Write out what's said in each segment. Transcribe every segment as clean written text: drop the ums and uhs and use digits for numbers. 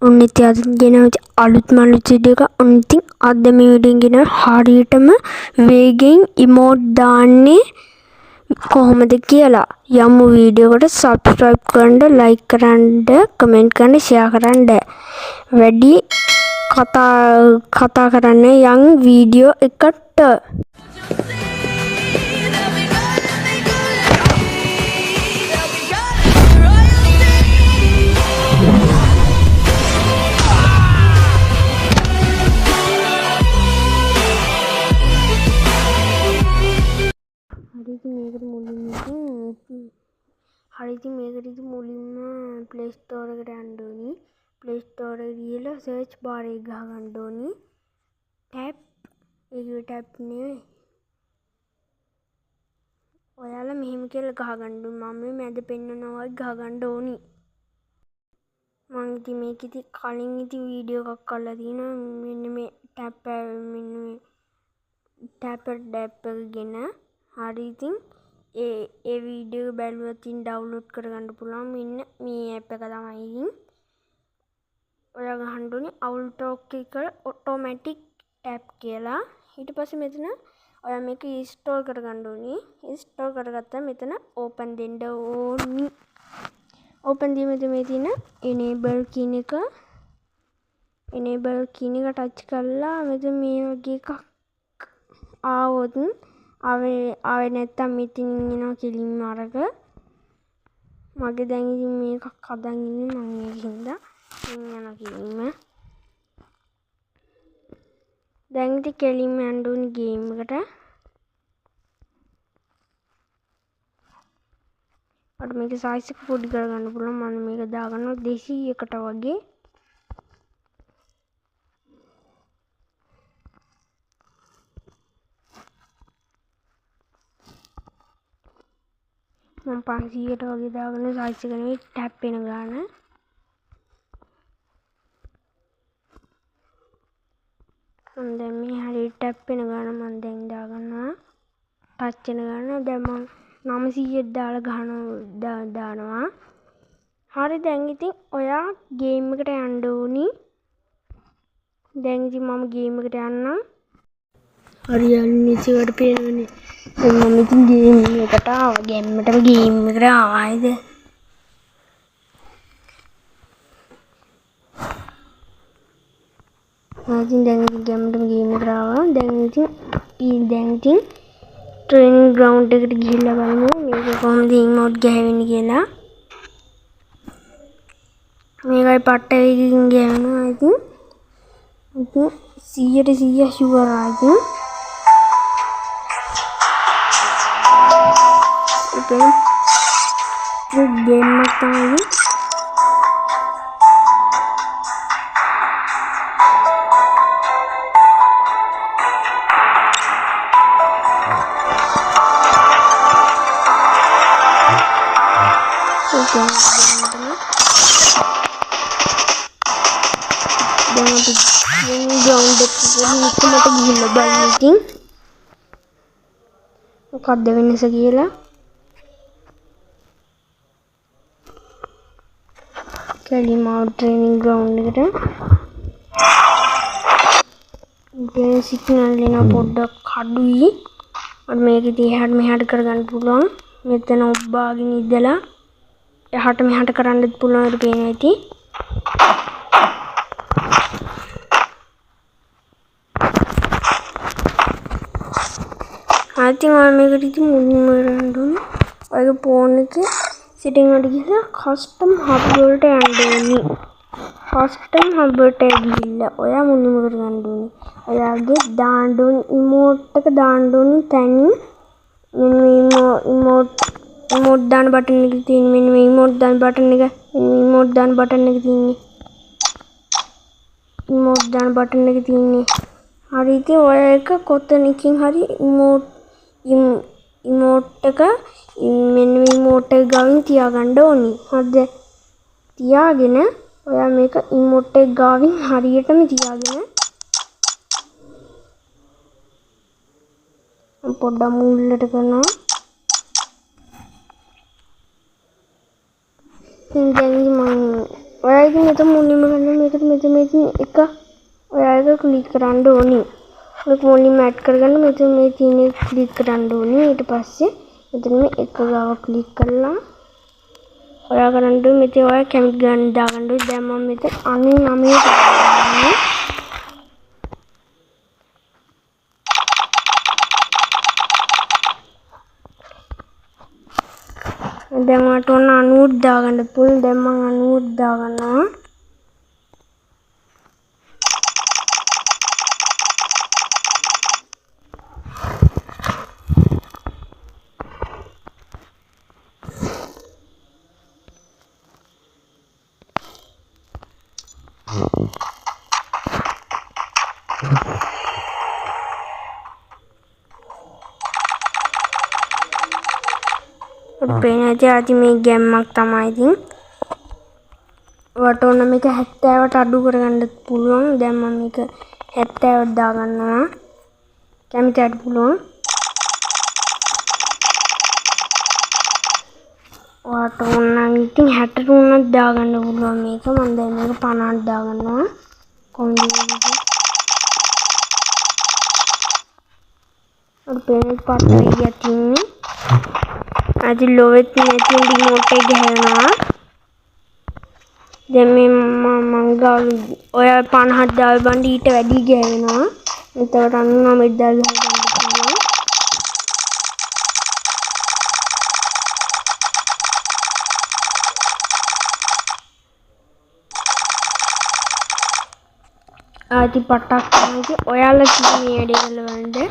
ඔන්න ඉතින් අද ගෙනාව අලුත් වීඩියෝ එක. ඔන්න ඉතින් අද මේ වීඩියෝ එක ගෙනාව හරියටම වේගෙන් ඉමෝට් දාන්නේ කොහොමද කියලා. යමු වීඩියෝ එකට. subscribe කරන්න, like කරන්න, comment කරන්න, share කරන්න. වැඩි කතා කරන්න යන් වීඩියෝ එකට. මේකට මුලින්ම Play Store එකට යන්න ඕනි. Play Store එක ගිහලා search bar එක ගහ ගන්න ඕනි. tab නෙවෙයි. ඔයාලා මෙහෙම කියලා ගහ ගන්න ඕනි. මම මේ මැද පෙන්නනවා වගේ ගහ ගන්න ඕනි. මම ඉතින් මේක ඉතින් කලින් ඉතින් වීඩියෝ එකක් කරලා තියෙනවා. මෙන්න මේ tab එක ගෙන හරි ඉතින් ඒ වීඩියෝ එක බැලුවොත් ඉතින් ඩවුන්ලෝඩ් කරගන්න පුළුවන්. මෙන්න මේ ඇප් එක තමයි ඉතින්. ඔයා ගහන්න ඕනේ Outlook එක automatic tab කියලා. ඊට පස්සේ මෙතන ඔයා මේක install කරගන්න ඕනේ. install කරගත්තා මෙතන open දෙන්න ඕනි. open දීමේදී මේ තියෙන enable කියන එක touch කරලා මෙතන මේ වගේ එකක් ආවොත් ආවේ නැත්තම් මෙතනින් එනවා කෙලින්ම අරක. මගේ දැන් ඉතින් මේකක් හදන් ඉන්නේ මම ඒකින්ද යනවා කෙලින්ම. දැන් ඉතින් කෙලින්ම යන්න ඕනි ගේම් එකට. අර මේක size එක පොඩි කරගන්න පුළුවන්. මම මේක දාගන්නවා 200කට වගේ. මම 500ට වගේ දාගෙන size එක නෙවෙයි ටැප් වෙන ගාන. මම දැන් මේ හරියට ටැප් වෙන ගාන මම දැන් දාගන්නවා. ටච් වෙන ගාන දැන් මම 900ක් දාලා දානවා. හරි දැන් ඉතින් ඔයා ගේම් එකට යන්න ඕනි. දැන් ඉතින් මම ගේම් එකට යන්නම්. හරි යන්නේ ඉතින් පේනවනේ. දැන් මම ඉතින් ගේම් එකට ආවා. ගේම් එකට ආවායිද? දැන් ගේම් එකට ආවා. දැන් ඉතින් ට්‍රේනින් ග්‍රවුන්ඩ් එකට ගිහිල්ලා බලමු මේක කොහොමද ඉමෝට් ගහවෙන්නේ කියලා. මේකයි පට්ට වේගකින් ගහනවා ඉතින් 100% sure ආයිතින්. Okay. Good game time. Okay. Then ground up මට ගිහිල්ලා බලන්න ඉතින් මොකක්ද වෙනස කියලා. කෙලින්ම ට්‍රේනින් ග්‍රවුන්ඩ් එකට. දැන් සිග්නල් එන පොඩ්ඩක් අඩුයි. මට මේක ඉතින් එහාට මෙහාට කරගන්න පුළුවන්. මෙතන ඔබ්බාගෙන ඉඳලා එහාට මෙහාට කරන්නත් පුළුවන් ඒක පේනවා ඉතින්. I think I'm going to move around. ඔයගේ ෆෝන් එකේ setting එකට ගිහලා custom hub වලට යන්න ඕනි. custom hub වලට ගිහිල්ලා ඔයා මුලින්ම කරගන්න ඕනි. ඔයාගේ දාන්න ඕනි emote එක දාන්න ඕනි තැනින් මෙන්න මේ emote දාන බටන් එක තියෙන මෙන්න මේ emote දාන බටන් එක emote දාන බටන් එක තියෙන්නේ. emote දාන බටන් එක තියෙන්නේ. හරි ඉතින් ඔය එක කොතනකින් හරි emote එක මෙන්න මේ emote එක ගාවින් තියාගන්න ඕනි. හරිද? තියාගෙන ඔයා මේක emote එක ගාවින් හරියටම තියාගෙන පොඩ්ඩක් මුල්ලට කරනවා. දැන් මම ඔයා ඉතින් මෙතන මුලින්ම ගන්න මේකට එක ඔයාලට ක්ලික් කරන්න ඕනි. ඔය මුලින්ම ඇඩ් කරගන්න මෙතන මේ තියෙන ක්ලික් කරන්න ඕනි. ඊට පස්සේ මෙතන මේ එක ගාව ක්ලික් කරලා ඔයා කරන්න මෙතන ඔයා කැමති ගන්න දාගන්න. දැන් මම මෙතන 99 දාගන්නවා. දැන් මට ඕන 90 දාගන්න පුළුවන්. දැන් මම 90 දාගන්නවා. පේන ඇති මේ ගැම්මක් තමයි ඉතින් ඔයාට ඕන මේක 70ට අඩු කරගන්න පුළුවන්. දැන් මම මේක 70ට දාගන්නවා. කැමතිට පුළුවන්. ඔයාට ඕන නම් ඉතින් 60ට උනත් දාගන්න පුළුවන් මේක. මම දැන් මේක 50ට දාගන්නවා. කොම්බිනේෂන් අර පේන පාටේ යටින්නේ අද ලොවෙත් නැති රිමෝට් එක ගහනවා. දැන් මේ මම ගාව ඔය 50ක් දාල් බණ්ඩ ඊට වැඩි ගහනවා. එතකොට 99 දාල් ගහන්න පුළුවන්. ආදි පටක් තමයි ඔයාලා කියන මේ වැඩේ කරවන්න.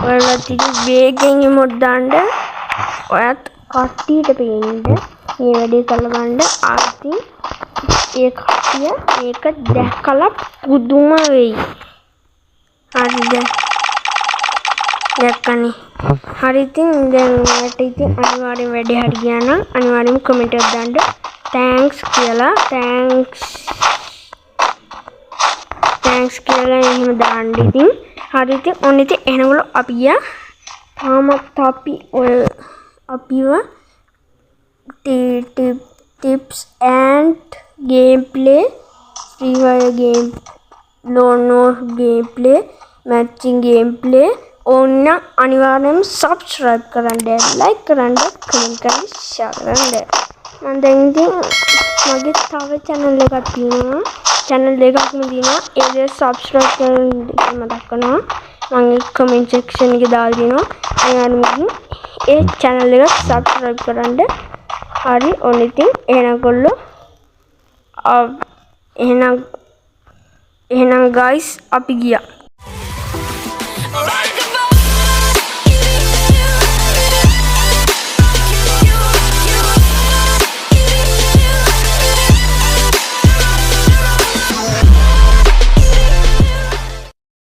ඔයාලා තියු වේගෙන් ඉමොඩ් දාන්න. ඔයත් කට්ටියට පේන්න මේ වැඩේ කරවන්න. ආති ඒ කට්ටිය මේක දැක්කලා පුදුම වෙයි. හරිද? දැක්කනේ. හරි ඉතින් දැන් ඔයාලට ඉතින් අනිවාර්යෙන් වැඩේ හරි ගියා නම් අනිවාර්යෙන්ම කමෙන්ට් එකක් දාන්න. තෑන්ක්ස් කියලා. තෑන්ක්ස් කියලා එහෙම දාන්න ඉතින්. හරි ඉතින් ඔන්න ඉතින් එනවල අපි ගියා. තාමත් අපි ඔය අපිව tips and gameplay free fire game no gameplay matching gameplay ඕන්න අනිවාර්යෙන්ම subscribe කරන්න, like කරන්න, comment කරන්න, share කරන්න. මම දැන් ඉතින් මගේ තව channel එකක් තියෙනවා. channel එකක්ම තියෙනවා. ඒක subscribe කරන්න මතක් කරනවා. මම comment section එකේ දාලා දෙනවා. අනිවාර්යෙන්ම ඒ channel එක subscribe කරන්න. හරි ඔන්න ඉතින් එහෙනම් ගොල්ලෝ එහෙනම් guys අපි ගියා.